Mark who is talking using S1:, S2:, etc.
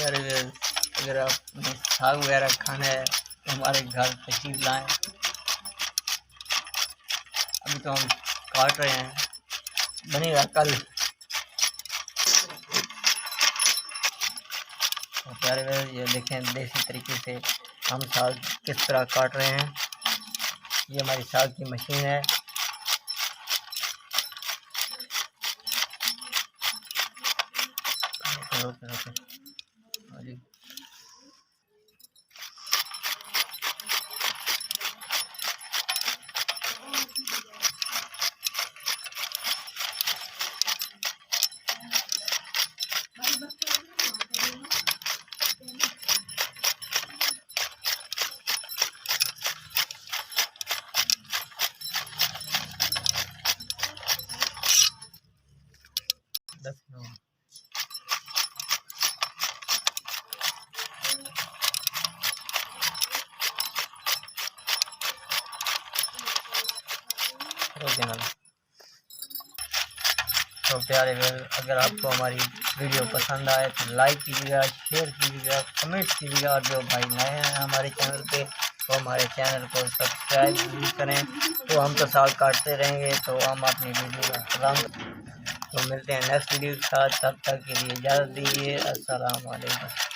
S1: प्यारे व्यूअर्स, अगर आपने साग वगैरह खाना है तो हमारे घर तशरीफ लाएं। अभी तो हम काट रहे हैं, बनेगा कल। तो प्यारे व्यूअर्स, ये देखें देसी तरीके से हम साग किस तरह काट रहे हैं। ये हमारी साग की मशीन है। तो प्यारे व्यूअर्स, अगर आपको हमारी वीडियो पसंद आए तो लाइक कीजिएगा, शेयर कीजिएगा, कमेंट कीजिएगा। और जो भाई नए हैं हमारे चैनल पे तो हमारे चैनल को सब्सक्राइब भी करें। तो हम तो साग काटते रहेंगे, तो हम अपनी वीडियो का सलाम। तो मिलते हैं नेक्स्ट वीडियो के साथ, तब तक के लिए इजाज़त दीजिए। अस्सलाम वालेकुम।